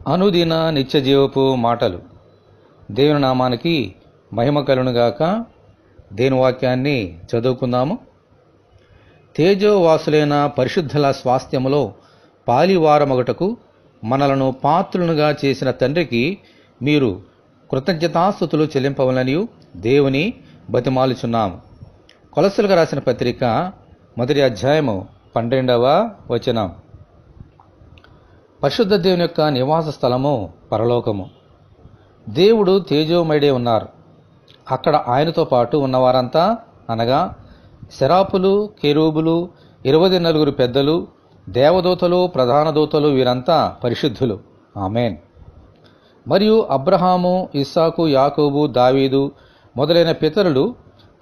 అనుదిన నిత్యజీవపు మాటలు. దేవుని నామానికి మహిమ కలుగునుగాక. దేవుని వాక్యాన్ని చదువుకుందాము. తేజోవాసులైన పరిశుద్ధుల స్వాస్థ్యములో పాలివారమగుటకు మనలను పాత్రులుగా చేసిన తండ్రికి మీరు కృతజ్ఞతాస్తుతులు చెల్లింపవలనియు దేవుని బతిమాలుచున్నాము. కొలస్సీలకు రాసిన పత్రిక 1వ అధ్యాయము 12వ వచనం. పరిశుద్ధ దేవుని యొక్క నివాస స్థలము పరలోకము. దేవుడు తేజోమయుడే ఉన్నారు. అక్కడ ఆయనతో పాటు ఉన్నవారంతా అనగా శరాపులు, కెరూబులు, 24 పెద్దలు, దేవదూతలు, ప్రధాన దూతలు, వీరంతా పరిశుద్ధులు. ఆమేన్. మరియు అబ్రహాము, ఇస్సాకు, యాకోబు, దావీదు మొదలైన పితరులు,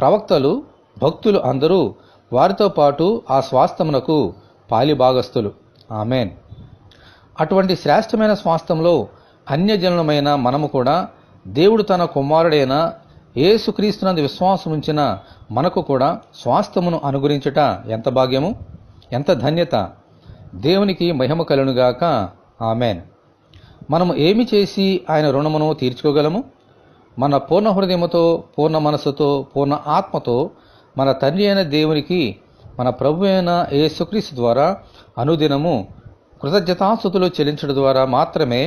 ప్రవక్తలు, భక్తులు అందరూ వారితో పాటు ఆ స్వాస్థ్యమునకు పాలిభాగస్థులు. ఆమేన్. అటువంటి శ్రేష్టమైన స్వాస్థ్యంలో అన్యజనులమైన మనము కూడా దేవుడు తన కుమారుడైన యేసుక్రీస్తునందు విశ్వాసముంచిన మనకు కూడా స్వాస్థ్యమును అనుగ్రహించుట ఎంత భాగ్యము, ఎంత ధన్యత. దేవునికి మహిమ కలుగునుగాక. ఆమేన్. మనము ఏమి చేసి ఆయన రుణమును తీర్చుకోగలము? మన పూర్ణ హృదయముతో, పూర్ణ మనస్సుతో, పూర్ణ ఆత్మతో మన తండ్రి అయిన దేవునికి, మన ప్రభు అయిన యేసుక్రీస్తు ద్వారా అనుదినము కృతజ్ఞతాస్తుతులు చెల్లించడం ద్వారా మాత్రమే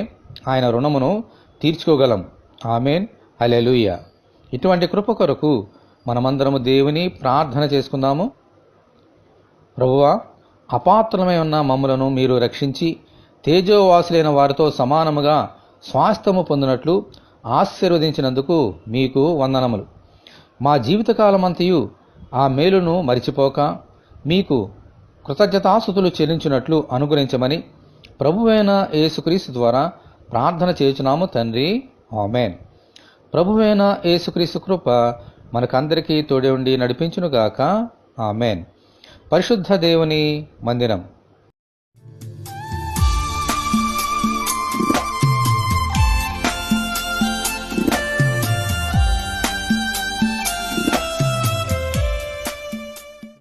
ఆయన రుణమును తీర్చుకోగలం. ఆమేన్. హల్లెలూయా. ఇటువంటి కృప కొరకు మనమందరము దేవుని ప్రార్థన చేసుకుందాము. ప్రభువా, అపాత్రమై ఉన్న మమ్ములను మీరు రక్షించి తేజోవాసులైన వారితో సమానముగా స్వాస్థ్యము పొందినట్లు ఆశీర్వదించినందుకు మీకు వందనములు. మా జీవితకాలమంతయు ఆ మేలును మరిచిపోక మీకు కృతజ్ఞతాస్తుతులు చెల్లించినట్లు అనుగ్రహించమని ప్రభువైన యేసుక్రీస్తు ద్వారా ప్రార్థన చేయుచున్నాము తండ్రి. ఆమేన్. ప్రభువైన యేసుక్రీస్తు కృప మనకందరికీ తోడే ఉండి నడిపించునుగాక. ఆమేన్. పరిశుద్ధ దేవుని మందిరం.